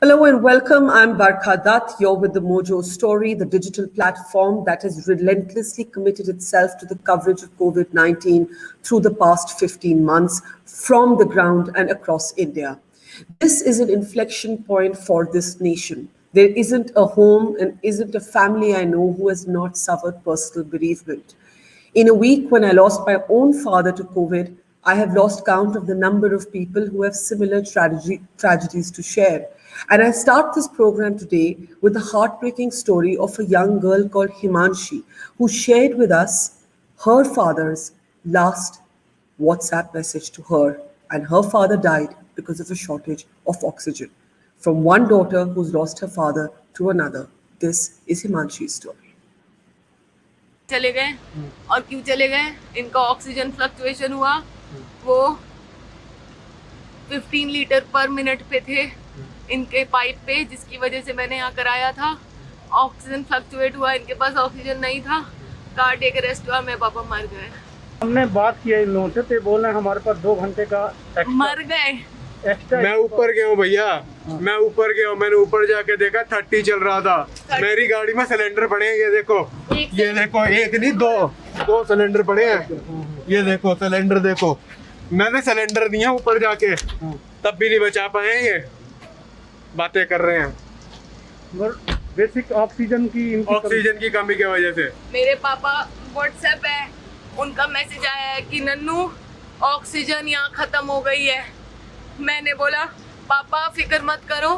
Hello and welcome. I'm Barkha Dutt. You're with the Mojo Story, the digital platform that has relentlessly committed itself to the coverage of COVID-19 through the past 15 months from the ground and across India. This is an inflection point for this nation. There isn't a home and isn't a family I know who has not suffered personal bereavement. In a week when I lost my own father to COVID, I have lost count of the number of people who have similar tragedies to share. And I start this program today with the heartbreaking story of a young girl called Himanshi, who shared with us her father's last WhatsApp message to her, and her father died because of a shortage of oxygen. From one daughter who's lost her father to another, this is Himanshi's story. चले गए और क्यों चले गए? इनका oxygen fluctuation हुआ, वो 15 litre पर मिनट पे थे इनके पाइप पे, जिसकी वजह से मैंने यहाँ कराया था। ऑक्सीजन फ्लक्चुएट हुआ, इनके पास ऑक्सीजन नहीं था, कार्डियक अरेस्ट हुआ, मेरे पापा मर गए। हमने बात किया इन लोगों से, तो बोल रहे हमारे पास 2 घंटे का मर गए। मैं ऊपर गया हूँ भैया, मैं ऊपर गया हूँ, मैंने ऊपर जाके देखा 30 चल रहा था। मेरी गाड़ी में सिलेंडर पड़े हैं, ये देखो, ये देखो, एक नहीं दो सिलेंडर पड़े हैं, ये देखो सिलेंडर, देखो मैंने सिलेंडर दिया ऊपर जाके, तब भी नहीं बचा पाए। ये बातें कर रहे हैं बेसिक ऑक्सीजन की कमी की वजह से। मेरे पापा व्हाट्सएप है, उनका मैसेज आया है कि नन्नू ऑक्सीजन यहाँ खत्म हो गई है। मैंने बोला पापा फिक्र मत करो,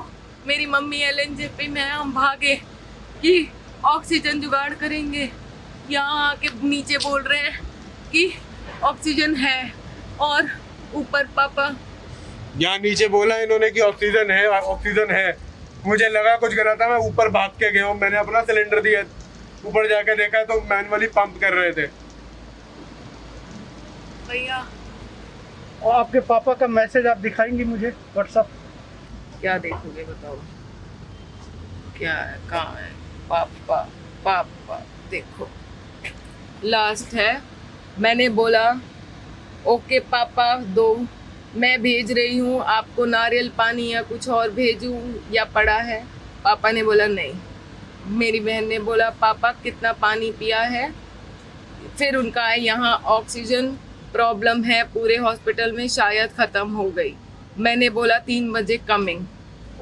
मेरी मम्मी एलएनजे में हम भागे कि ऑक्सीजन जुगाड़ करेंगे। यहाँ आके नीचे बोल रहे हैं कि ऑक्सीजन है, और ऊपर पापा यहाँ नीचे बोला इन्होंने कि ऑक्सीजन है, ऑक्सीजन है। मुझे लगा कुछ गलत था, मैं ऊपर भाग के गया हूँ, मैंने अपना सिलेंडर दिया, ऊपर जाके देखा तो मैनुअली पंप कर रहे थे। भैया, और आपके पापा का मैसेज आप दिखाएंगे मुझे व्हाट्सएप? क्या देखोगे बताओ, क्या है, कहाँ है? पापा पापा देखो, लास्ट है। मैंने बोला ओके पापा दो, मैं भेज रही हूँ आपको, नारियल पानी या कुछ और भेजूँ या पड़ा है? पापा ने बोला नहीं। मेरी बहन ने बोला पापा कितना पानी पिया है? फिर उनका है यहाँ ऑक्सीजन प्रॉब्लम है पूरे हॉस्पिटल में, शायद ख़त्म हो गई। मैंने बोला 3 बजे कमिंग।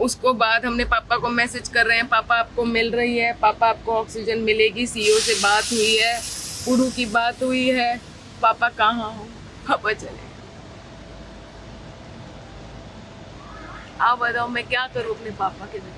उसको बाद हमने पापा को मैसेज कर रहे हैं, पापा आपको मिल रही है, पापा आपको ऑक्सीजन मिलेगी, सीईओ से बात हुई है, पुडू की बात हुई है, पापा कहाँ हो? पापा चले। आप बताओ मैं क्या करूँ अपने पापा के लिए?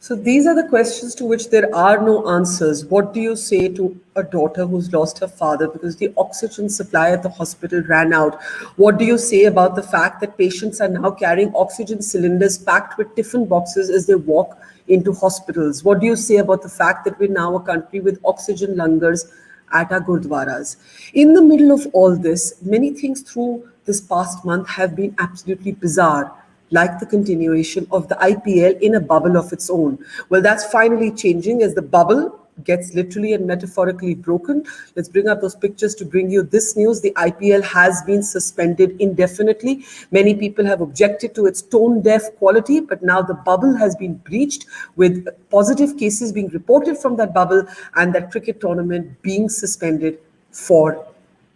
So these are the questions to which there are no answers. What do you say to a daughter who's lost her father because the oxygen supply at the hospital ran out? What do you say about the fact that patients are now carrying oxygen cylinders packed with tiffin boxes as they walk into hospitals? What do you say about the fact that we're now a country with oxygen langars at our gurdwaras? In the middle of all this, many things through this past month have been absolutely bizarre, like the continuation of the IPL in a bubble of its own. Well, that's finally changing as the bubble gets literally and metaphorically broken. Let's bring up those pictures to bring you this news. The IPL has been suspended indefinitely. Many people have objected to its tone-deaf quality, but now the bubble has been breached, with positive cases being reported from that bubble and that cricket tournament being suspended for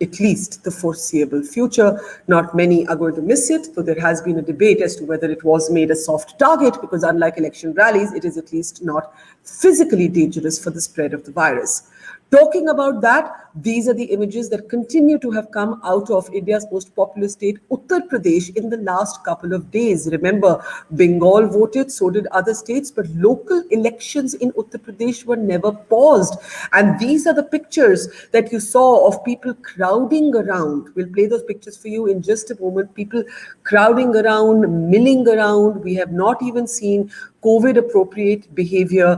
at least the foreseeable future. Not many are going to miss it, though there has been a debate as to whether it was made a soft target, because unlike election rallies, it is at least not physically dangerous for the spread of the virus. Talking about that, these are the images that continue to have come out of India's most populous state, Uttar Pradesh, in the last couple of days. Remember, Bengal voted, so did other states, but local elections in Uttar Pradesh were never paused. And these are the pictures that you saw of people crowding around. We'll play those pictures for you in just a moment. People crowding around, milling around. We have not even seen COVID appropriate behavior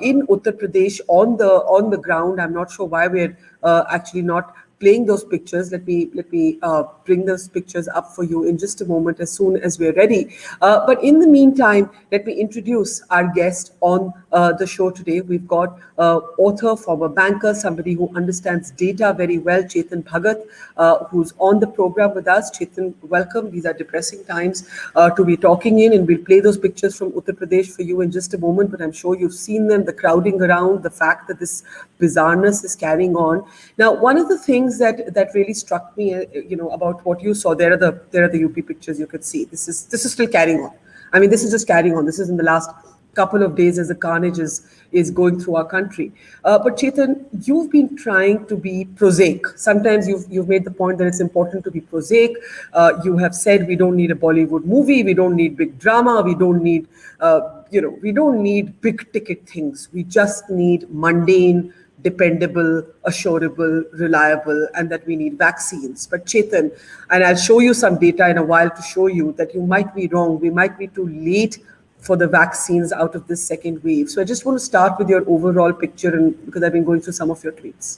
in Uttar Pradesh on the ground. I'm not sure why we're actually not playing those pictures. Let me bring those pictures up for you in just a moment as soon as we're ready. But in the meantime, let me introduce our guest on the show today. We've got author, former banker, somebody who understands data very well, Chetan Bhagat, who's on the program with us. Chetan, welcome. These are depressing times to be talking in, and we'll play those pictures from Uttar Pradesh for you in just a moment. But I'm sure you've seen them, the crowding around, the fact that this bizarreness is carrying on. Now, one of the things that really struck me, about what you saw, there are the UP pictures you could see. This is still carrying on. I mean, this is just carrying on. This is in the last couple of days as the carnage is going through our country. But Chetan, you've been trying to be prosaic. Sometimes you've made the point that it's important to be prosaic. You have said we don't need a Bollywood movie, we don't need big drama, we don't need big ticket things. We just need mundane, dependable, assurable, reliable, and that we need vaccines. But Chetan, and I'll show you some data in a while to show you that you might be wrong. We might be too late for the vaccines out of this second wave. So I just want to start with your overall picture, and because I've been going through some of your tweets.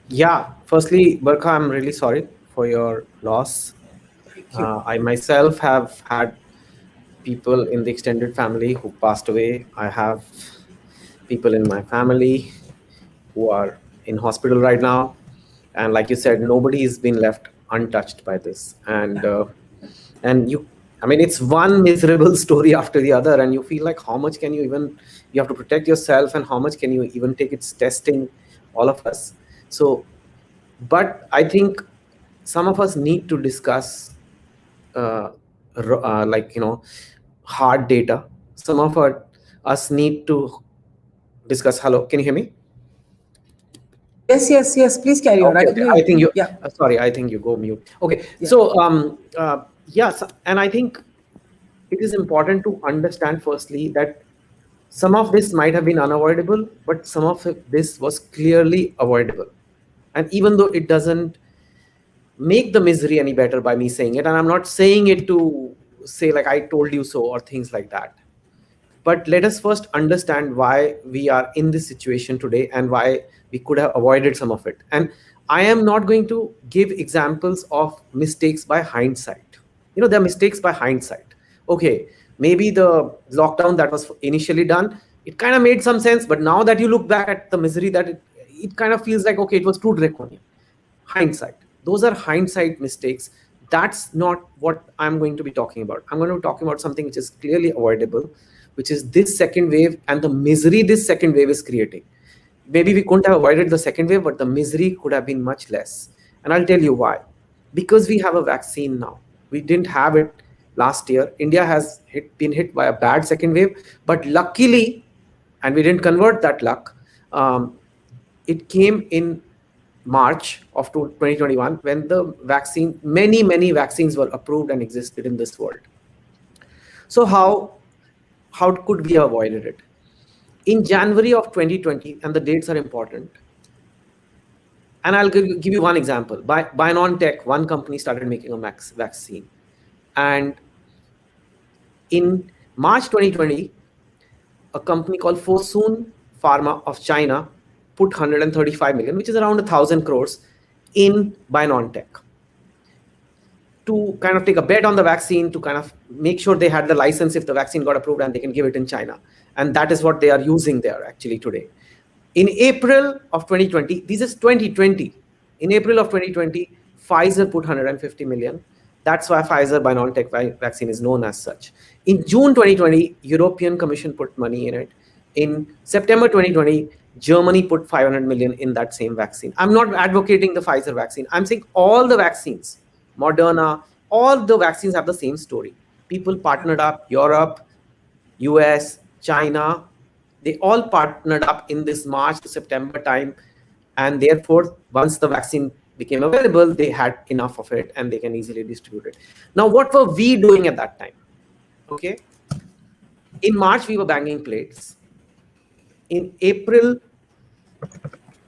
Yeah, firstly, Barkha, I'm really sorry for your loss. I myself have had people in the extended family who passed away. I have people in my family who are in hospital right now. And like you said, nobody has been left untouched by this. And it's one miserable story after the other, and you feel like how much can you have to protect yourself, and how much can you even take its testing, all of us. So, but I think some of us need to discuss hard data. Some of us need to discuss. Hello, can you hear me? Yes. Please carry on. Okay, I think you. Yeah. Sorry, I think you go mute. Okay. Yeah. So yes, and I think it is important to understand firstly that some of this might have been unavoidable, but some of this was clearly avoidable. And even though it doesn't make the misery any better by me saying it, and I'm not saying it to say like I told you so or things like that, but let us first understand why we are in this situation today and why we could have avoided some of it. And I am not going to give examples of mistakes by hindsight. There are mistakes by hindsight. Okay, maybe the lockdown that was initially done, it kind of made some sense, but now that you look back at the misery, that it kind of feels like, okay, it was too draconian. Hindsight. Those are hindsight mistakes. That's not what I'm going to be talking about. I'm going to be talking about something which is clearly avoidable, which is this second wave and the misery this second wave is creating. Maybe we couldn't have avoided the second wave, but the misery could have been much less. And I'll tell you why. Because we have a vaccine now. We didn't have it last year. India has been hit by a bad second wave, but luckily, and we didn't convert that luck, it came in March of 2021 when the vaccine, many vaccines were approved and existed in this world. So how could we have avoided it? In January of 2020, and the dates are important, and I'll give you one example. BioNTech, one company started making a vaccine. And in March 2020, a company called Fosun Pharma of China put 135 million, which is around 1,000 crores, in BioNTech to kind of take a bet on the vaccine, to kind of make sure they had the license if the vaccine got approved and they can give it in China. And that is what they are using there actually today. In April of 2020, this is 2020. In April of 2020, Pfizer put 150 million. That's why Pfizer-BioNTech vaccine is known as such. In June 2020, European Commission put money in it. In September 2020, Germany put 500 million in that same vaccine. I'm not advocating the Pfizer vaccine. I'm saying all the vaccines, Moderna, all the vaccines have the same story. People partnered up, Europe, US, China, they all partnered up in this March to September time. And therefore, once the vaccine became available, they had enough of it and they can easily distribute it. Now, what were we doing at that time? Okay. In March, we were banging plates. In April,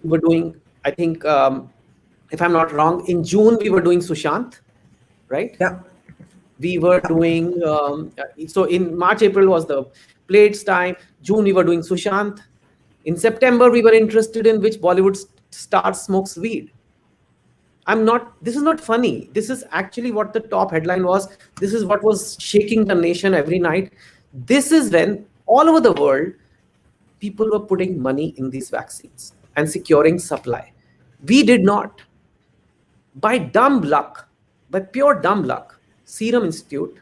we were doing, I think, if I'm not wrong, in June, we were doing Sushant, right? Yeah. We were doing, so in March, April was the plates time. June, we were doing Sushant. In September, we were interested in which Bollywood star smokes weed. This is not funny. This is actually what the top headline was. This is what was shaking the nation every night. This is when all over the world, people were putting money in these vaccines and securing supply. We did not. By dumb luck, by pure dumb luck, Serum Institute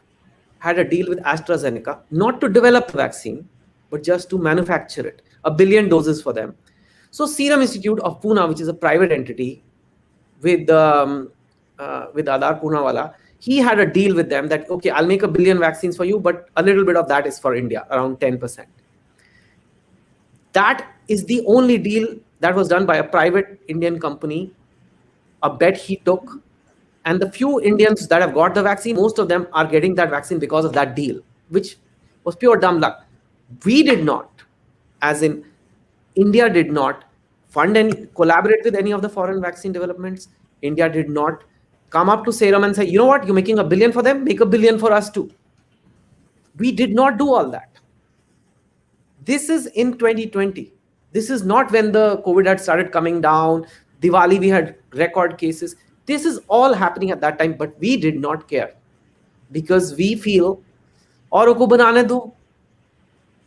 had a deal with AstraZeneca not to develop the vaccine, but just to manufacture it, 1 billion doses for them. So Serum Institute of Pune, which is a private entity with Adar Poonawala, he had a deal with them that, okay, I'll make 1 billion vaccines for you, but a little bit of that is for India, around 10%. That is the only deal that was done by a private Indian company, a bet he took. And the few Indians that have got the vaccine, most of them are getting that vaccine because of that deal, which was pure dumb luck. We did not, as in India did not fund any, collaborate with any of the foreign vaccine developments. India did not come up to Serum and say, you know what, you're making 1 billion for them, make 1 billion for us too. We did not do all that. This is in 2020. This is not when the COVID had started coming down. Diwali, we had record cases. This is all happening at that time, but we did not care because we feel, औरों को बनाने दो,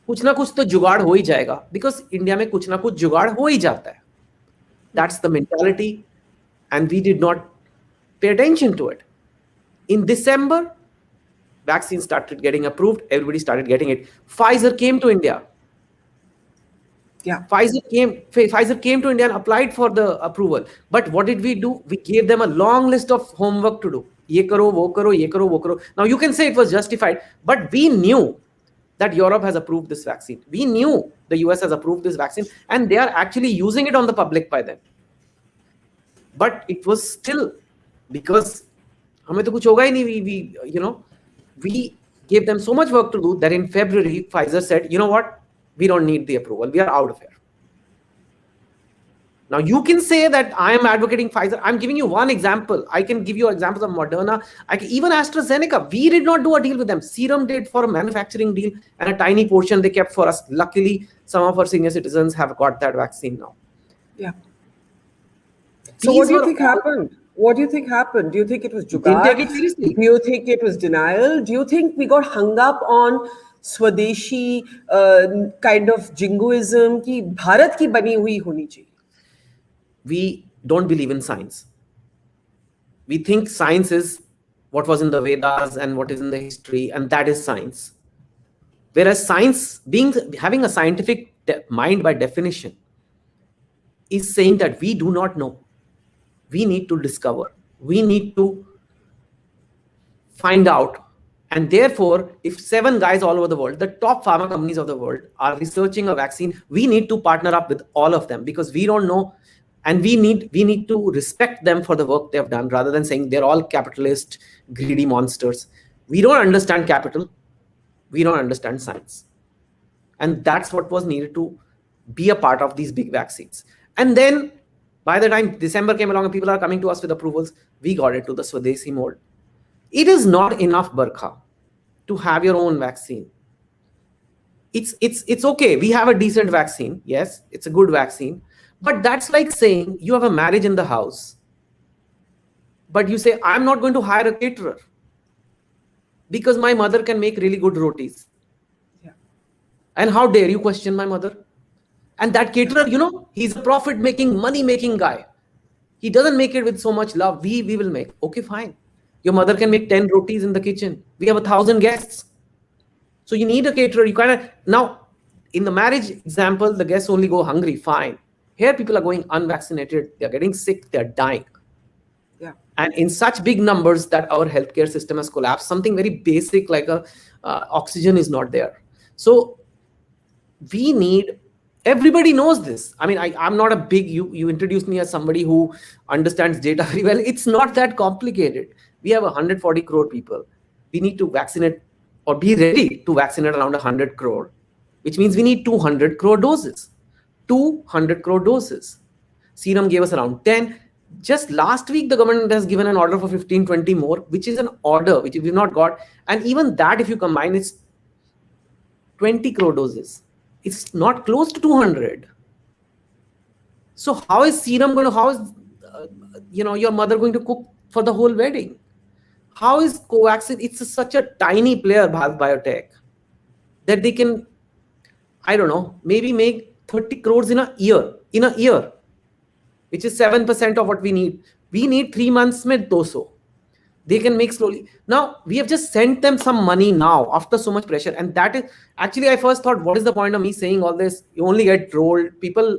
कुछ ना कुछ तो जुगाड़ हो ही जाएगा, because इंडिया में कुछ ना कुछ जुगाड़ हो ही जाता है. That's the mentality, and we did not pay attention to it. In December, vaccines started getting approved. Everybody started getting it. Pfizer came to India. Yeah. Pfizer came to India and applied for the approval. But what did we do? We gave them a long list of homework to do. Ye karo, wo karo, ye karo, wo karo. Now you can say it was justified, but we knew that Europe has approved this vaccine. We knew the US has approved this vaccine, and they are actually using it on the public by then. But it was still because हमें तो कुछ होगा ही नहीं. We gave them so much work to do that in February, Pfizer said, you know what? We don't need the approval. We are out of here. Now you can say that I am advocating Pfizer. I'm giving you one example. I can give you examples of Moderna. Even AstraZeneca, we did not do a deal with them. Serum did for a manufacturing deal, and a tiny portion they kept for us. Luckily, some of our senior citizens have got that vaccine now. Yeah. So what do you think happened? What do you think happened? Do you think it was jugaad? Didn't take it seriously. Do you think it was denial? Do you think we got hung up on Swadeshi kind of jingoism ki Bharat ki bani hui honi chahiye? We don't believe in science. We think science is what was in the Vedas and what is in the history, and that is science. Whereas science, having a scientific mind by definition, is saying that we do not know. We need to discover. We need to find out. And therefore, if 7 guys all over the world, the top pharma companies of the world, are researching a vaccine, we need to partner up with all of them because we don't know. And we need to respect them for the work they have done rather than saying they're all capitalist, greedy monsters. We don't understand capital. We don't understand science. And that's what was needed to be a part of these big vaccines. And then by the time December came along and people are coming to us with approvals, we got into the Swadeshi mode. It is not enough, Barkha, to have your own vaccine. It's okay. We have a decent vaccine. Yes, it's a good vaccine. But that's like saying you have a marriage in the house, but you say, I'm not going to hire a caterer because my mother can make really good rotis. Yeah. And how dare you question my mother? And that caterer, he's a profit-making, money-making guy. He doesn't make it with so much love. We will make. Okay, fine. Your mother can make 10 rotis in the kitchen. We have 1,000 guests. So you need a caterer. Now, in the marriage example, the guests only go hungry. Fine. Here, people are going unvaccinated. They're getting sick. They're dying. Yeah. And in such big numbers that our healthcare system has collapsed, something very basic like oxygen is not there. So we need, everybody knows this. I mean, I'm not a big, you introduced me as somebody who understands data very well. It's not that complicated. We have 140 crore people. We need to vaccinate or be ready to vaccinate around 100 crore, which means we need 200 crore doses. 200 crore doses. Serum gave us around 10. Just last week, the government has given an order for 15, 20 more, which is an order which we've not got. And even that, if you combine, it's 20 crore doses. It's not close to 200. So how is serum going to, how is, your mother going to cook for the whole wedding? How is Covaxin? It's such a tiny player, Bharat Biotech, that they can, I don't know, maybe make 30 crores in a year, which is 7% of what we need. We need 3 months में 200. They can make slowly. Now we have just sent them some money now after so much pressure, and that is actually, I first thought, what is the point of me saying all this? You only get trolled. People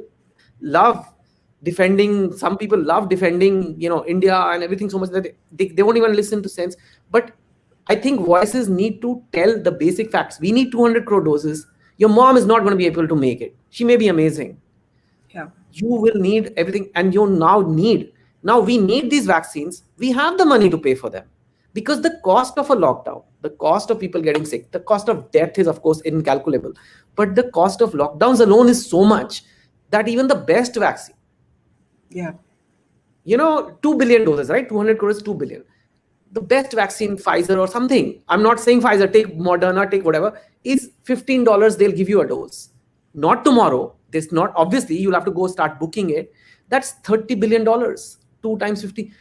love defending. Some people love defending, India and everything so much that they won't even listen to sense. But I think voices need to tell the basic facts. We need 200 crore doses. Your mom is not going to be able to make it. She may be amazing. Yeah. You will need everything, and now we need these vaccines. We have the money to pay for them, because the cost of a lockdown, the cost of people getting sick, the cost of death is of course incalculable, but the cost of lockdowns alone is so much that even the best vaccine, Yeah. 2 billion doses, right? 200 crores, 2 billion. The best vaccine, Pfizer or something, I'm not saying Pfizer, take Moderna, take whatever, is $15. They'll give you a dose. Not tomorrow. This not, obviously you'll have to go start booking it. That's $30 billion. 2 times 50.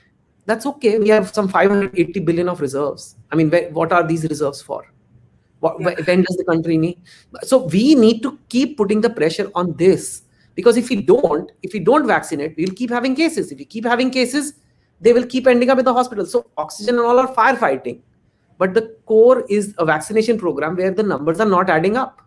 That's okay. We have some 580 billion of reserves. I mean, what are these reserves for? Yeah. When does the country need? So we need to keep putting the pressure on this, because if we don't vaccinate, we'll keep having cases. If we keep having cases, they will keep ending up in the hospital. So oxygen and all are firefighting, but the core is a vaccination program where the numbers are not adding up.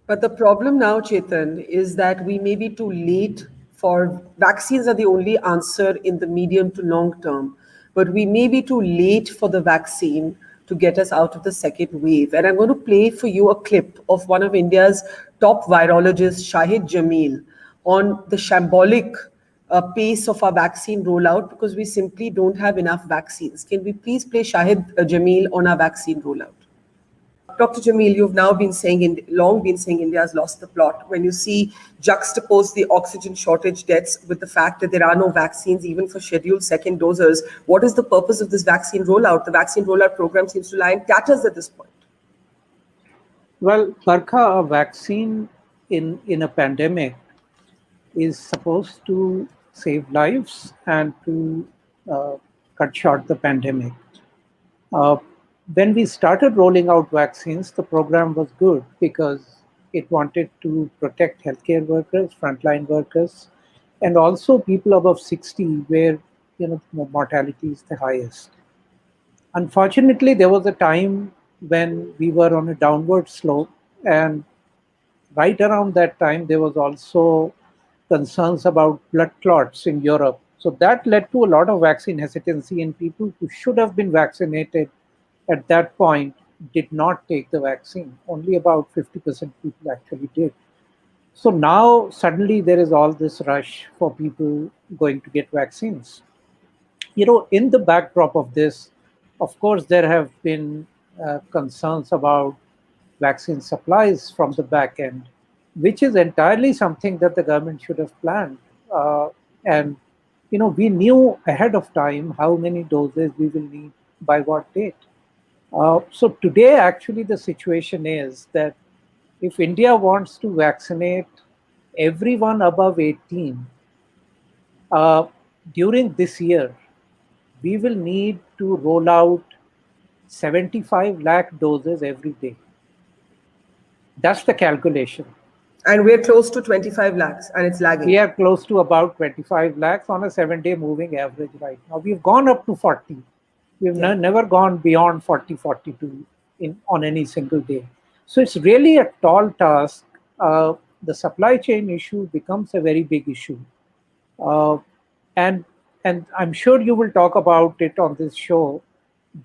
But the problem now, Chetan, is that we may be too late for vaccines are the only answer in the medium to long term. But we may be too late for the vaccine to get us out of the second wave. And I'm going to play for you a clip of one of India's top virologists, Shahid Jamil, on the shambolic pace of our vaccine rollout because we simply don't have enough vaccines. Can we please play Shahid Jamil on our vaccine rollout? Dr. Jamil, you've now been saying, long been saying India has lost the plot. When you see juxtapose the oxygen shortage deaths with the fact that there are no vaccines even for scheduled second doses, what is the purpose of this vaccine rollout? The vaccine rollout program seems to lie in tatters at this point. Well, Barkha, a vaccine in a pandemic is supposed to save lives and to cut short the pandemic. When we started rolling out vaccines, the program was good because it wanted to protect healthcare workers, frontline workers, and also people above 60 where mortality is the highest. Unfortunately, there was a time when we were on a downward slope, and right around that time there was also concerns about blood clots in Europe. So that led to a lot of vaccine hesitancy, and people who should have been vaccinated at that point did not take the vaccine. Only about 50% people actually did. So now suddenly there is all this rush for people going to get vaccines. In the backdrop of this, of course, there have been concerns about vaccine supplies from the back end, which is entirely something that the government should have planned. And we knew ahead of time how many doses we will need by what date. So today, actually, the situation is that if India wants to vaccinate everyone above 18 during this year, we will need to roll out 75 lakh doses every day. That's the calculation. And we're close to 25 lakhs and it's lagging. We are close to about 25 lakhs on a 7-day moving average right now. We've gone up to 40. We've never gone beyond 40, 42 on any single day. So it's really a tall task. The supply chain issue becomes a very big issue. And I'm sure you will talk about it on this show,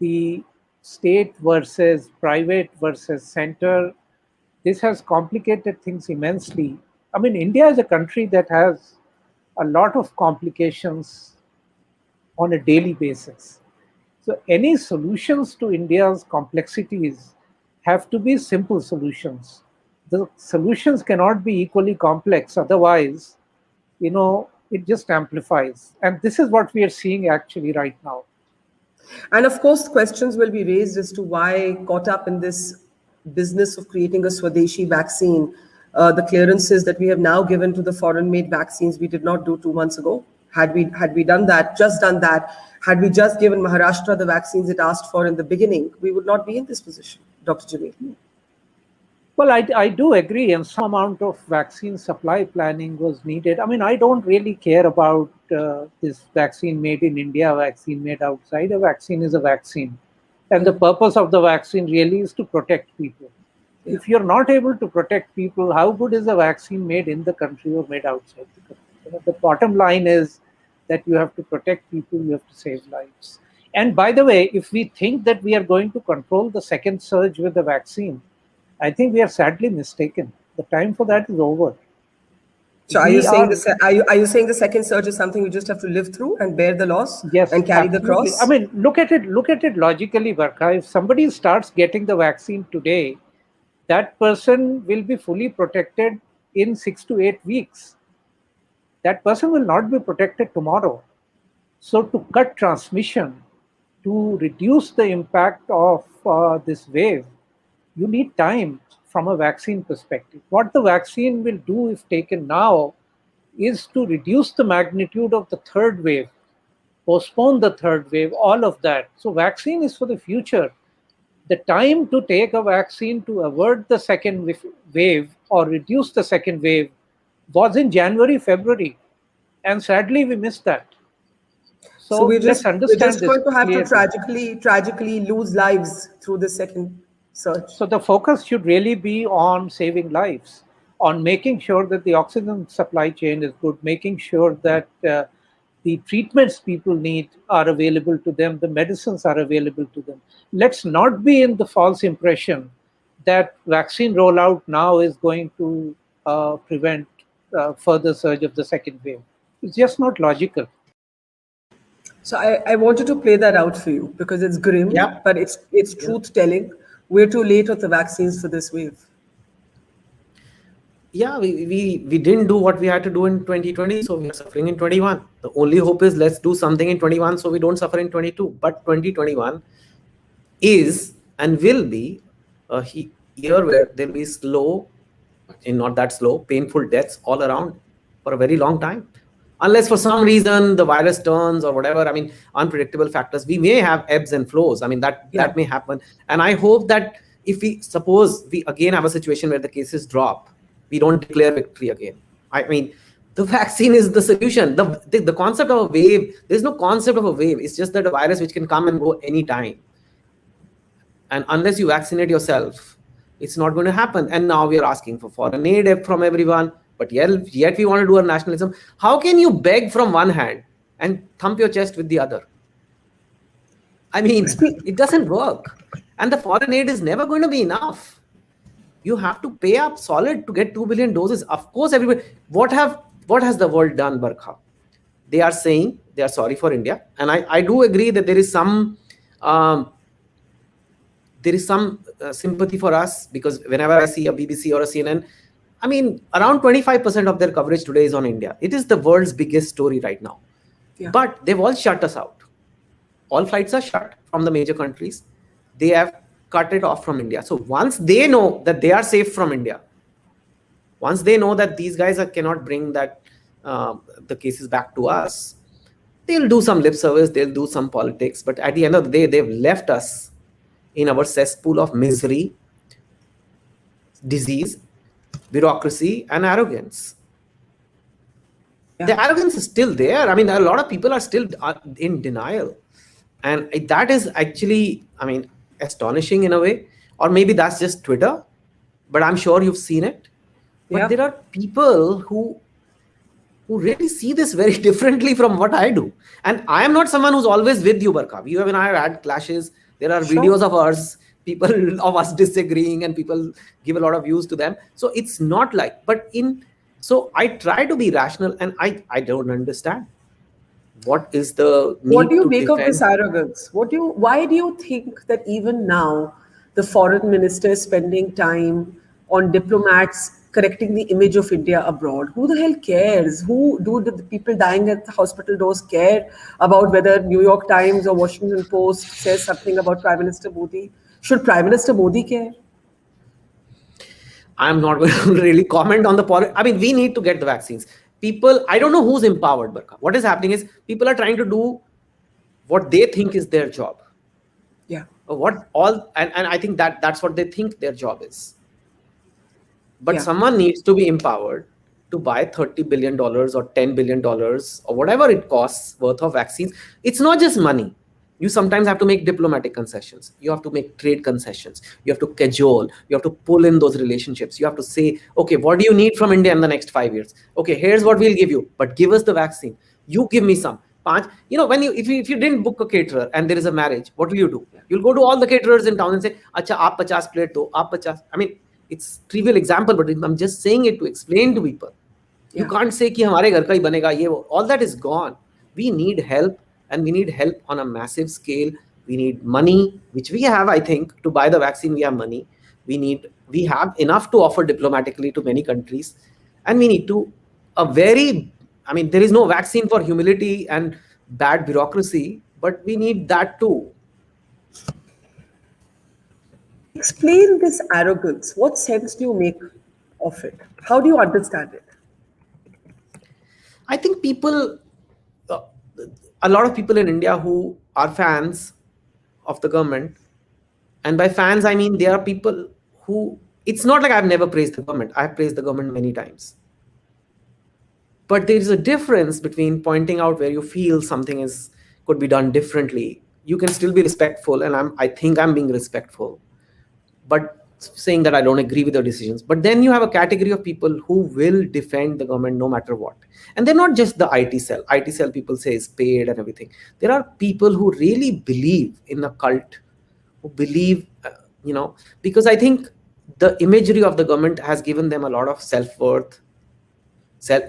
the state versus private versus center. This has complicated things immensely. I mean, India is a country that has a lot of complications on a daily basis. So any solutions to India's complexities have to be simple solutions. The solutions cannot be equally complex. Otherwise, it just amplifies. And this is what we are seeing actually right now. And of course, questions will be raised as to why, caught up in this business of creating a Swadeshi vaccine, the clearances that we have now given to the foreign-made vaccines we did not do 2 months ago? Had we done that, had we just given Maharashtra the vaccines it asked for in the beginning, we would not be in this position, Dr. Jamil. Well, I do agree, and some amount of vaccine supply planning was needed. I mean, I don't really care about this vaccine made in India, vaccine made outside. A vaccine is a vaccine. And the purpose of the vaccine really is to protect people. Yeah. If you're not able to protect people, how good is a vaccine made in the country or made outside the country? You know, the bottom line is that you have to protect people, you have to save lives. And by the way, if we think that we are going to control the second surge with the vaccine, I think we are sadly mistaken. The time for that is over. So are you saying the second surge is something we just have to live through and bear the loss, Yes, and carry absolutely. the cross? I mean, look at it logically, Barkha. If somebody starts getting the vaccine today, that person will be fully protected in 6 to 8 weeks. That person will not be protected tomorrow. So to cut transmission, to reduce the impact of this wave, you need time from a vaccine perspective. What the vaccine will do, if taken now, is to reduce the magnitude of the third wave, postpone the third wave, all of that. So vaccine is for the future. The time to take a vaccine to avert the second wave or reduce the second wave was in January, February. And sadly, we missed that. So we're let's just understand this going to have to clearly. tragically lose lives through the second surge. So the focus should really be on saving lives, on making sure that the oxygen supply chain is good, making sure that the treatments people need are available to them, the medicines are available to them. Let's not be in the false impression that vaccine rollout now is going to prevent further surge of the second wave. It's just not logical. So I wanted to play that out for you because it's grim, Yeah. but it's truth telling. We're too late with the vaccines for this wave. Yeah, we didn't do what we had to do in 2020, so we are suffering in 21. The only hope is let's do something in 21 so we don't suffer in 22. But 2021 is and will be a year where there'll be slow, and not that slow, painful deaths all around for a very long time. Unless for some reason the virus turns or whatever, I mean, unpredictable factors, we may have ebbs and flows. I mean, that may happen. And I hope that if we suppose we again have a situation where the cases drop, we don't declare victory again. I mean, the vaccine is the solution. The concept of a wave, there's no concept of a wave. It's just that a virus which can come and go anytime. And unless you vaccinate yourself, it's not going to happen. And now we are asking for foreign aid from everyone. But yet we want to do our nationalism. How can you beg from one hand and thump your chest with the other? I mean, it doesn't work. And the foreign aid is never going to be enough. You have to pay up solid to get 2 billion doses. Of course, everybody. What has the world done, Barkha? They are saying they are sorry for India. And I do agree that there is some sympathy for us, because whenever I see a BBC or a CNN, I mean, around 25% of their coverage today is on India. It is the world's biggest story right now. Yeah. But they've all shut us out. All flights are shut from the major countries. They have cut it off from India. So once they know that they are safe from India, once they know that these guys cannot bring that the cases back to us, they'll do some lip service, they'll do some politics. But at the end of the day, they've left us in our cesspool of misery, disease, bureaucracy, and arrogance. Yeah. The arrogance is still there. I mean, a lot of people are still in denial. And that is actually, I mean, astonishing in a way. Or maybe that's just Twitter, but I'm sure you've seen it. But there are people who really see this very differently from what I do. And I am not someone who's always with you, Barkha. You and I have had clashes. There are videos of ours, people of us disagreeing, and people give a lot of views to them. So it's not like, so I try to be rational, and I don't understand. What is the need What do you to make defend? of this arrogance? Why do you think that even now the foreign minister is spending time on diplomats correcting the image of India abroad? Who the hell cares? Do the people dying at the hospital doors care about whether New York Times or Washington Post says something about Prime Minister Modi? Should Prime Minister Modi care? I'm not going to really comment on the policy. I mean, we need to get the vaccines. People, I don't know who's empowered, Barka. What is happening is people are trying to do what they think is their job. Yeah. And I think that's what they think their job is. But Yeah. someone needs to be empowered to buy $30 billion or $10 billion or whatever it costs worth of vaccines. It's not just money. You sometimes have to make diplomatic concessions. You have to make trade concessions. You have to cajole. You have to pull in those relationships. You have to say, okay, what do you need from India in the next 5 years? Okay, here's what we'll give you, but give us the vaccine. You give me some. When if you didn't book a caterer and there is a marriage, what will you do? You'll go to all the caterers in town and say, "Acha, aap 50 plate do, aap 50." I mean, it's trivial example, but I'm just saying it to explain to people. You can't say कि हमारे घर का ही बनेगा ये वो. All that is gone. We need help, and we need help on a massive scale. We need money, which we have, I think, to buy the vaccine. We have money. We have enough to offer diplomatically to many countries, and we need to there is no vaccine for humility and bad bureaucracy, but we need that too. Explain this arrogance. What sense do you make of it? How do you understand it? I think a lot of people in India who are fans of the government, and by fans, I mean there are people who, it's not like I've never praised the government. I've praised the government many times. But there is a difference between pointing out where you feel something could be done differently. You can still be respectful, and I think I'm being respectful, but saying that I don't agree with your decisions. But then you have a category of people who will defend the government no matter what. And they're not just the IT cell. IT cell people say is paid and everything. There are people who really believe in a cult, who believe, because I think the imagery of the government has given them a lot of self-worth, that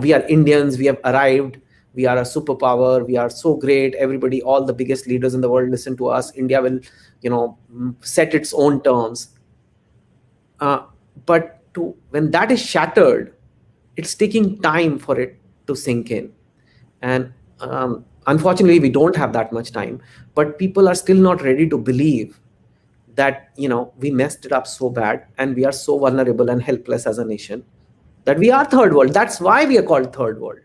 we are Indians, we have arrived, we are a superpower, we are so great, everybody, all the biggest leaders in the world listen to us, India will set its own terms. But when that is shattered, it's taking time for it to sink in. And unfortunately, we don't have that much time, but people are still not ready to believe that we messed it up so bad, and we are so vulnerable and helpless as a nation, that we are third world. That's why we are called third world,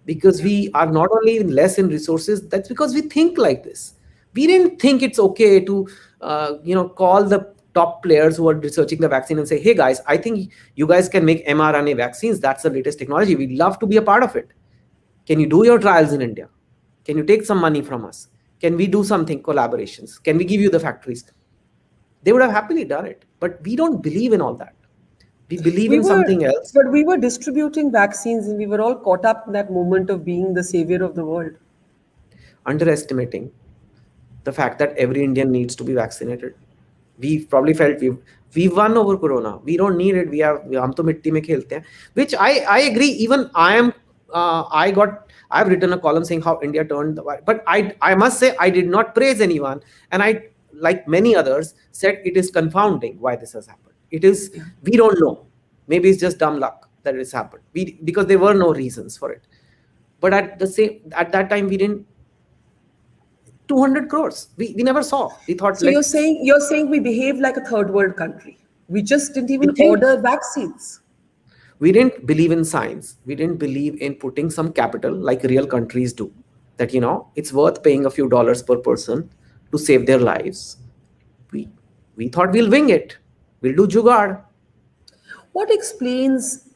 because we are not only less in resources, that's because we think like this. We didn't think it's okay to call the top players who are researching the vaccine and say, hey guys, I think you guys can make mRNA vaccines. That's the latest technology. We'd love to be a part of it. Can you do your trials in India? Can you take some money from us? Can we do something, collaborations? Can we give you the factories? They would have happily done it. But we don't believe in all that. We believe in something else. But we were distributing vaccines, and we were all caught up in that moment of being the savior of the world. Underestimating the fact that every Indian needs to be vaccinated. We probably felt we won over Corona. We don't need it. हम तो मिट्टी में खेलते हैं. Which I agree. Even I've written a column saying how India turned but I must say I did not praise anyone, and I, like many others, said it is confounding why this has happened. We don't know. Maybe it's just dumb luck that it's happened. Because there were no reasons for it. But at that time we didn't. 200 crores. We never saw. We thought. So you're saying we behaved like a third world country. We just didn't even order vaccines. We didn't believe in science. We didn't believe in putting some capital like real countries do. That it's worth paying a few dollars per person to save their lives. We thought we'll wing it. We'll do jugaad. What explains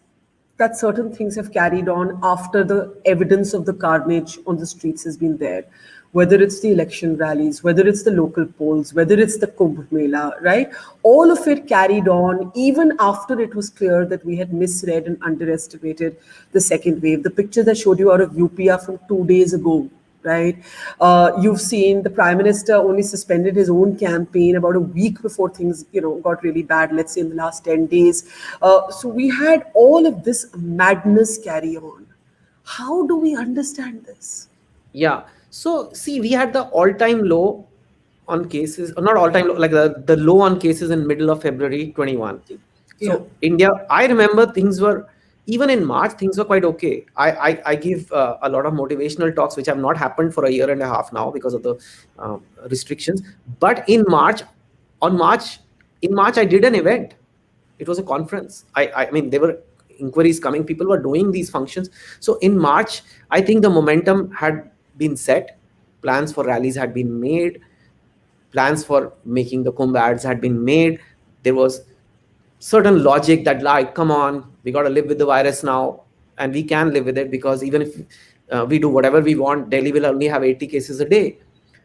that certain things have carried on after the evidence of the carnage on the streets has been there? Whether it's the election rallies, whether it's the local polls, whether it's the Kumbh Mela, right? All of it carried on even after it was clear that we had misread and underestimated the second wave. The pictures I showed you out of UP are from 2 days ago, right? You've seen the Prime Minister only suspended his own campaign about a week before things, got really bad, let's say in the last 10 days. So we had all of this madness carry on. How do we understand this? Yeah. So see, we had the all-time low on cases, or not all-time low, like the low on cases in middle of February 21. So India, I remember things were, even in March, things were quite okay. I give a lot of motivational talks, which have not happened for a year and a half now because of the restrictions. But on March In March, I did an event. It was a conference. I mean, there were inquiries coming. People were doing these functions. So in March, I think the momentum had been set. Plans for rallies had been made. Plans for making the Kumbh ads had been made. There was certain logic that, like, come on, we got to live with the virus now, and we can live with it, because even if we do whatever we want, Delhi will only have 80 cases a day.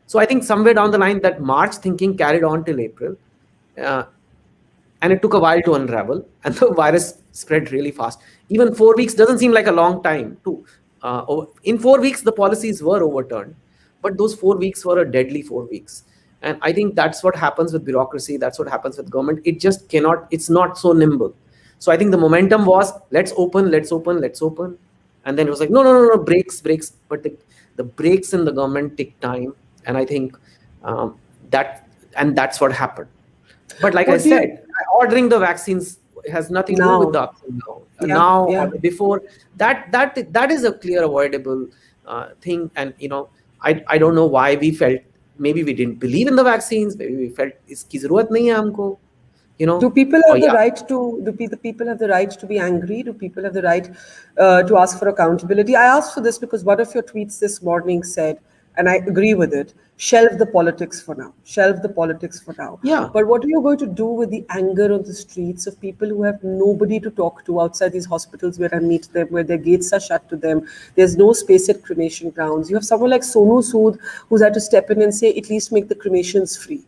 So I think somewhere down the line, that March thinking carried on till April. And it took a while to unravel, and the virus spread really fast. Even 4 weeks doesn't seem like a long time too. In 4 weeks, the policies were overturned, but those 4 weeks were a deadly 4 weeks. And I think that's what happens with bureaucracy. That's what happens with government. It just cannot. It's not so nimble. So I think the momentum was, let's open, let's open, let's open, and then it was like, no, no, no, no, brakes, brakes. But the brakes in the government take time, and I think that's what happened. But like I said, ordering the vaccines has nothing to do with the ups and downs. Now or before, that is a clear avoidable thing. And I don't know why we felt, maybe we didn't believe in the vaccines, maybe we felt iski zarurat nahi hai humko. Do people have the right to? Do the people have the right to be angry? Do people have the right to ask for accountability? I asked for this because one of your tweets this morning said, and I agree with it, shelve the politics for now. Shelve the politics for now. Yeah. But what are you going to do with the anger on the streets of people who have nobody to talk to outside these hospitals where I meet them, where their gates are shut to them? There's no space at cremation grounds. You have someone like Sonu Sood who's had to step in and say, at least make the cremations free.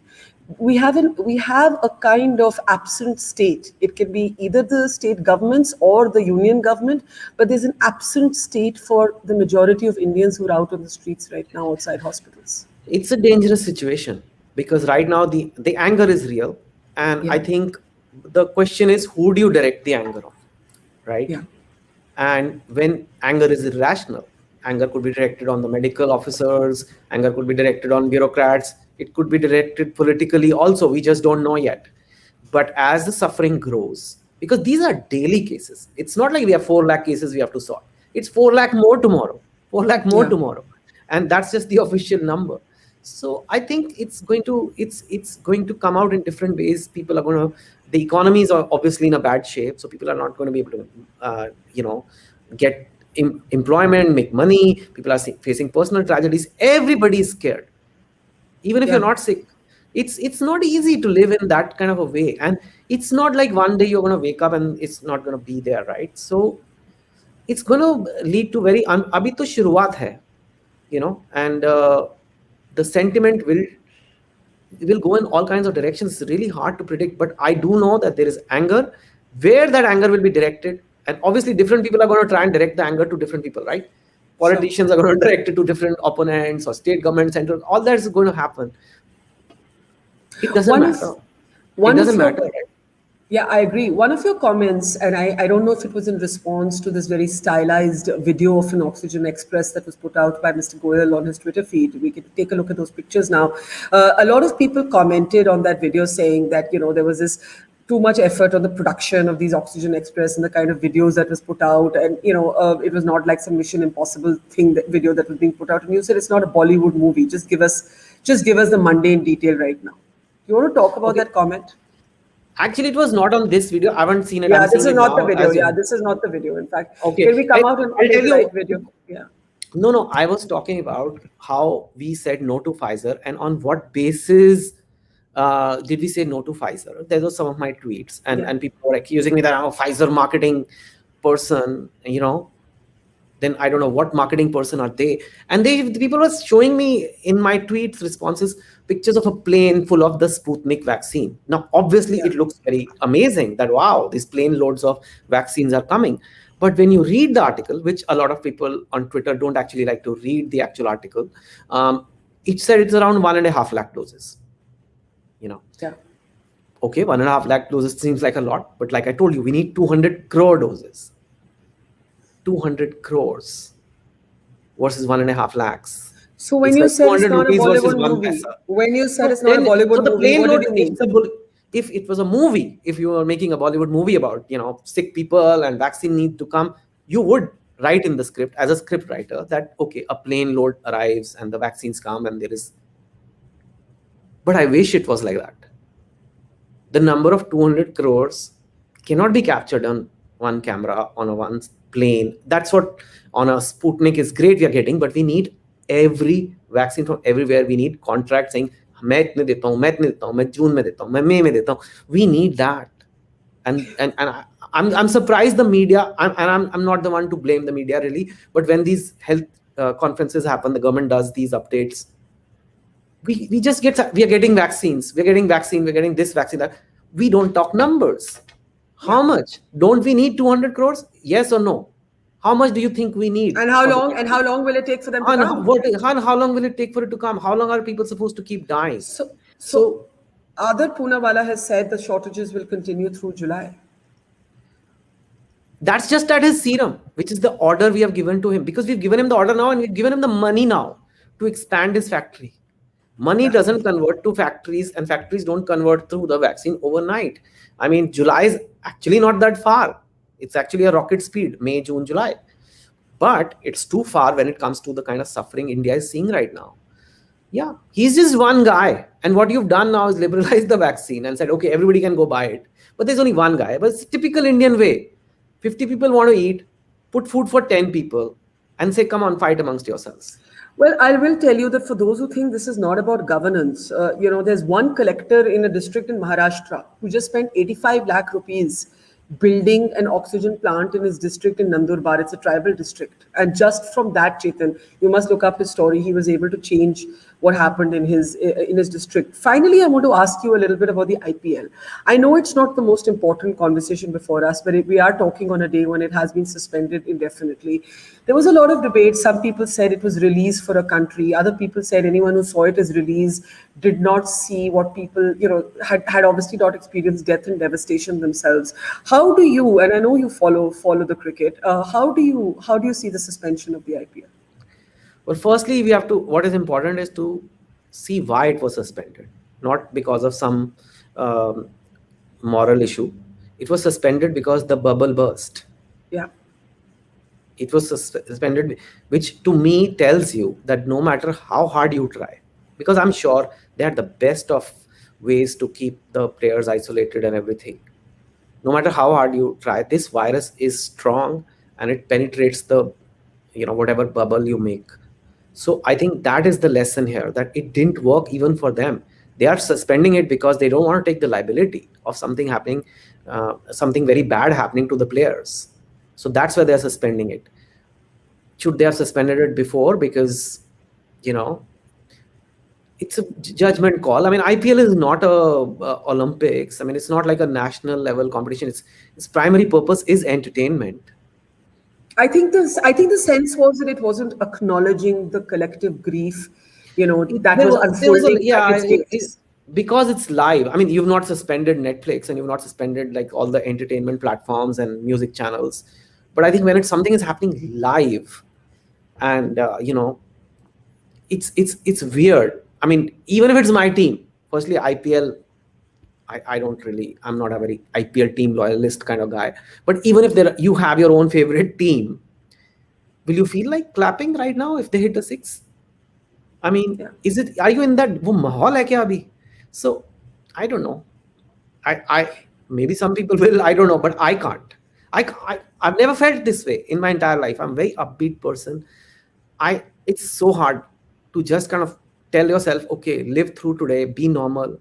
We have a kind of absent state. It can be either the state governments or the union government, but there's an absent state for the majority of Indians who are out on the streets right now outside hospitals. It's a dangerous situation, because right now the anger is real. And I think the question is, who do you direct the anger on, right? Yeah. And when anger is irrational, anger could be directed on the medical officers, anger could be directed on bureaucrats, it could be directed politically also, we just don't know yet. But as the suffering grows, because these are daily cases, it's not like we have 4 lakh cases we have to sort. It's 4 lakh more tomorrow, 4 lakh more tomorrow. And that's just the official number. So I think it's going to come out in different ways. People are going to, the economy is obviously in a bad shape, so people are not going to be able to get employment, make money. People are facing personal tragedies. Everybody is scared, even if you're not sick. It's not easy to live in that kind of a way, and it's not like one day you're going to wake up and it's not going to be there, right? So it's going to lead to very abhi to shuruaat hai, and the sentiment will go in all kinds of directions. It's really hard to predict, but I do know that there is anger. Where that anger will be directed, and obviously different people are going to try and direct the anger to different people, right? Politicians are going to direct it to different opponents, or state government, central, all that is going to happen. It doesn't matter. It doesn't matter, right? Yeah, I agree. One of your comments, and I don't know if it was in response to this very stylized video of an Oxygen Express that was put out by Mr. Goyal on his Twitter feed. We can take a look at those pictures now. A lot of people commented on that video saying that, there was this too much effort on the production of these Oxygen Express and the kind of videos that was put out. And, it was not like some Mission Impossible video that was being put out. And you said it's not a Bollywood movie. Just give us the mundane detail right now. You want to talk about that comment? Actually, it was not on this video. I haven't seen it. Yeah, this is not the video. Yeah, this is not the video. In fact, okay. Can we come out and I'll tell the right video? Yeah. No. I was talking about how we said no to Pfizer, and on what basis did we say no to Pfizer? There were some of my tweets, and people were accusing me that I'm a Pfizer marketing person. Then I don't know what marketing person are they. And the people were showing me in my tweets responses pictures of a plane full of the Sputnik vaccine. Now, obviously, it looks very amazing that, wow, these plane loads of vaccines are coming. But when you read the article, which a lot of people on Twitter don't actually like to read the actual article, it said it's around 1.5 lakh doses. Yeah. Okay, 1.5 lakh doses seems like a lot, but like I told you, we need 200 crore doses. 200 crores versus 1.5 lakhs. So when you said it's not a Bollywood movie, when you said it's not a Bollywood movie, what did you mean? If it was a movie, if you were making a Bollywood movie about, sick people and vaccine need to come, you would write in the script as a script writer that, okay, a plane load arrives and the vaccines come and there is. But I wish it was like that. the number of 200 crores cannot be captured on one camera, on a one plane. That's what on a Sputnik is great we are getting, but we need every vaccine from everywhere. We need contract saying, मैं इतने देता हूँ, मैं इतने देता हूँ, मैं जून में देता हूँ, मैं मई में देता हूँ. We need that. And I'm surprised the media, I'm not the one to blame the media really, but when these health conferences happen, the government does these updates. We just we are getting vaccines, we're getting this vaccine, that. We don't talk numbers. How much? Don't we need 200 crores? Yes or no? How much do you think we need? And how long will it take for them to come? How long will it take for it to come? How long are people supposed to keep dying? So Adar Poonawalla has said the shortages will continue through July. That's just at his serum, which is the order we have given to him, because we've given him the order now and we've given him the money now to expand his factory. Money doesn't convert to factories, and factories don't convert through the vaccine overnight. I mean, July is actually not that far. It's actually a rocket speed, May, June, July. But it's too far when it comes to the kind of suffering India is seeing right now. Yeah, he's just one guy. And what you've done now is liberalize the vaccine and said, okay, everybody can go buy it. But there's only one guy. But it's a typical Indian way. 50 people want to eat, put food for 10 people and say, come on, fight amongst yourselves. Well, I will tell you that for those who think this is not about governance, there's one collector in a district in Maharashtra who just spent 85 lakh rupees building an oxygen plant in his district in Nandurbar. It's a tribal district. And just from that, Chetan, you must look up his story. He was able to change what happened in his district. Finally, I want to ask you a little bit about the IPL. I know it's not the most important conversation before us, but we are talking on a day when it has been suspended indefinitely. There was a lot of debate. Some people said it was release for a country. Other people said anyone who saw it as release did not see what people, had obviously not experienced death and devastation themselves. How do you, and I know you follow the cricket, how do you see the suspension of the IPL? Well, firstly, what is important is to see why it was suspended, not because of some moral issue. It was suspended because the bubble burst. Yeah. It was suspended, which to me tells you that no matter how hard you try, because I'm sure they had the best of ways to keep the players isolated and everything. No matter how hard you try, this virus is strong and it penetrates the, whatever bubble you make. So I think that is the lesson here, that it didn't work even for them. They are suspending it because they don't want to take the liability of something happening, something very bad happening to the players. So that's why they're suspending it. Should they have suspended it before? Because, it's a judgment call. I mean, IPL is not a Olympics. I mean, it's not like a national level competition. Its primary purpose is entertainment. I think the sense was that it wasn't acknowledging the collective grief, that was unfolding. Because it's live. I mean, you've not suspended Netflix and you've not suspended like all the entertainment platforms and music channels. But I think when something is happening live, and it's weird. I mean, even if it's my team, firstly, IPL, I'm not a very IPL team loyalist kind of guy. But even if you have your own favorite team, will you feel like clapping right now if they hit a six? I mean, are you in that mahal hai kya abhi? So I don't know. I maybe some people will, I don't know, but I can't. I've never felt this way in my entire life. I'm a very upbeat person. It's so hard to just kind of tell yourself, okay, live through today, be normal.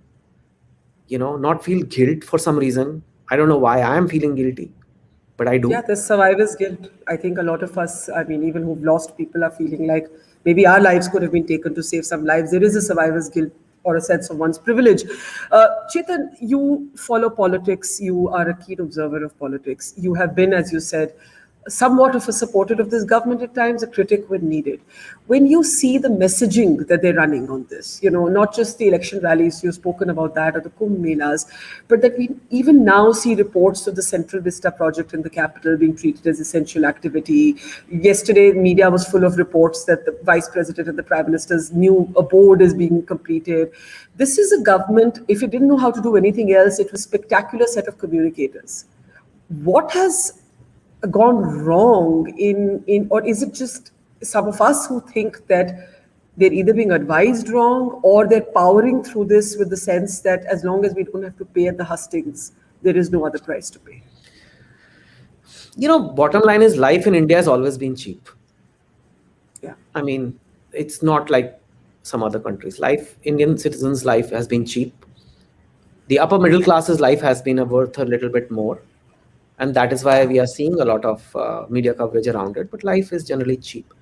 Not feel guilt for some reason. I don't know why I am feeling guilty, but I do. Yeah, there's survivor's guilt. I think a lot of us, I mean, even who've lost people are feeling like maybe our lives could have been taken to save some lives. There is a survivor's guilt or a sense of one's privilege. Chetan, you follow politics. You are a keen observer of politics. You have been, as you said, somewhat of a supporter of this government at times, a critic when needed. When you see the messaging that they're running on this, not just the election rallies, you've spoken about that, or the Kumbh Melas, but that we even now see reports of the Central Vista project in the capital being treated as essential activity. Yesterday, media was full of reports that the Vice President and the Prime Minister's new board is being completed. This is a government, if it didn't know how to do anything else, it was a spectacular set of communicators. What has gone wrong or is it just some of us who think that they're either being advised wrong or they're powering through this with the sense that as long as we don't have to pay at the hustings, there is no other price to pay. Bottom line is life in India has always been cheap. Yeah. I mean, it's not like some other countries. Indian citizens' life has been cheap. The upper middle class's life has been worth a little bit more. And that is why we are seeing a lot of media coverage around it. But life is generally cheap.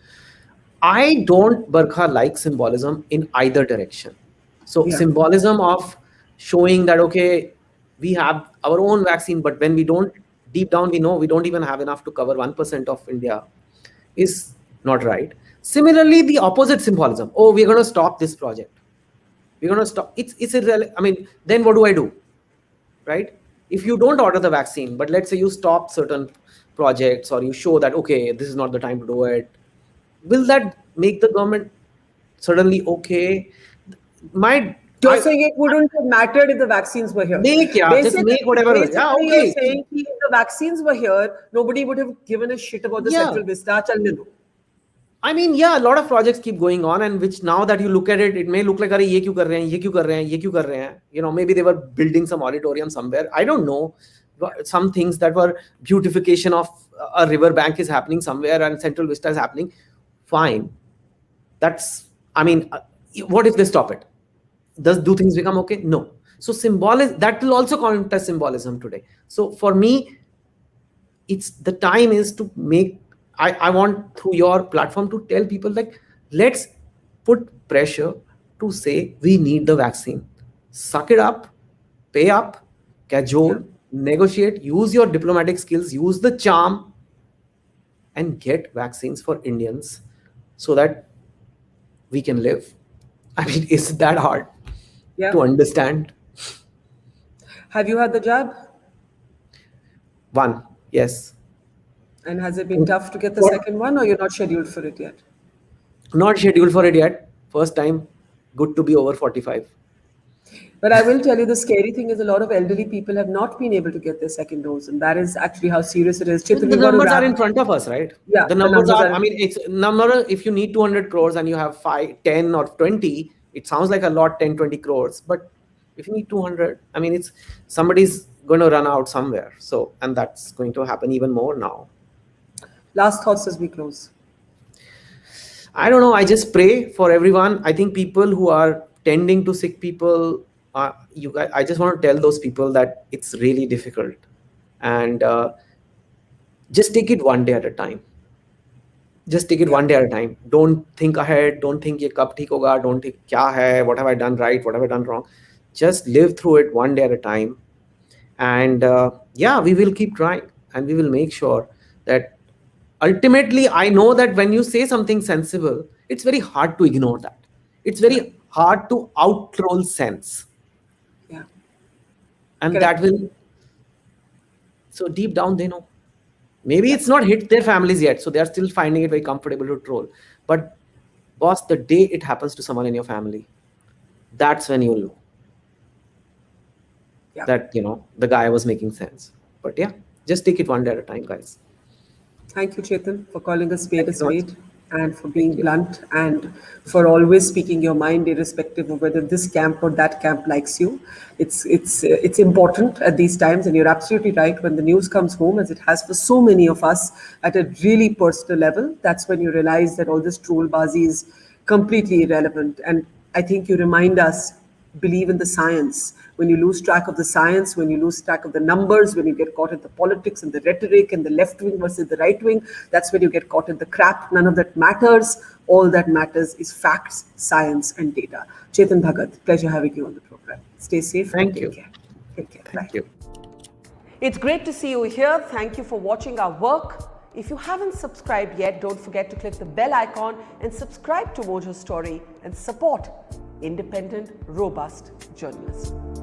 I don't, Barkha, like symbolism in either direction. So Yeah. symbolism of showing that, okay, we have our own vaccine, but when we don't, deep down, we know we don't even have enough to cover 1% of India is not right. Similarly, the opposite symbolism. Oh, we're going to stop this project. We're going to stop. It's irrelevant. I mean, then what do I do? Right? If you don't order the vaccine, but let's say you stop certain projects or you show that, okay, this is not the time to do it. Will that make the government suddenly okay? You're saying it wouldn't have mattered if the vaccines were here. Just make whatever. Yeah, okay. You're saying if the vaccines were here, nobody would have given a shit about the Central Vista. I mean, yeah, a lot of projects keep going on, and which now that you look at it, it may look like, "Arey, ye kyun kar rahe hain, ye kyun kar rahe hain, ye kyun kar rahe hain?" Maybe they were building some auditorium somewhere. I don't know. Some things that were beautification of a river bank is happening somewhere, and Central Vista is happening. Fine. What if they stop it? Do things become okay? No. So that will also count as symbolism today. So for me, the time is to make, I want through your platform to tell people, like, let's put pressure to say we need the vaccine. Suck it up, pay up, cajole, negotiate, use your diplomatic skills, use the charm, and get vaccines for Indians so that we can live. I mean, is that hard to understand? Have you had the jab? One, yes. And has it been tough to get the second one, or you're not scheduled for it yet? Not scheduled for it yet. First time, good to be over 45. But I will tell you, the scary thing is a lot of elderly people have not been able to get their second dose, and that is actually how serious it is. The numbers are in front of us, right? Yeah. The numbers are, I mean, it's number, if you need 200 crores and you have 5, 10 or 20, it sounds like a lot, 10, 20 crores. But if you need 200, I mean, somebody's going to run out somewhere. So, and that's going to happen even more now. Last thoughts as we close. I don't know. I just pray for everyone. I think people who are tending to sick people, I just want to tell those people that it's really difficult. And just take it one day at a time. Just take it one day at a time. Don't think ahead. Don't think ye kab theek hoga. Don't think kya hai, what have I done right, what have I done wrong. Just live through it one day at a time. And we will keep trying, and we will make sure that ultimately, I know that when you say something sensible, it's very hard to ignore that. It's very hard to out-troll sense. Yeah. And that will, so deep down they know. Maybe it's not hit their families yet, so they are still finding it very comfortable to troll. But boss, the day it happens to someone in your family, that's when you'll know that, the guy was making sense. But just take it one day at a time, guys. Thank you, Chetan, for calling a spade a spade, and for being blunt, and for always speaking your mind, irrespective of whether this camp or that camp likes you. It's important at these times, and you're absolutely right. When the news comes home, as it has for so many of us, at a really personal level, that's when you realize that all this trollbazi is completely irrelevant. And I think you remind us, believe in the science. When you lose track of the science, when you lose track of the numbers, when you get caught in the politics and the rhetoric and the left wing versus the right wing, that's when you get caught in the crap. None of that matters. All that matters is facts, science, and data. Chetan Bhagat, pleasure having you on the program. Stay safe. Thank you. Take care. Thank you. It's great to see you here. Thank you for watching our work. If you haven't subscribed yet, don't forget to click the bell icon and subscribe to Mojo Story and support independent, robust journalism.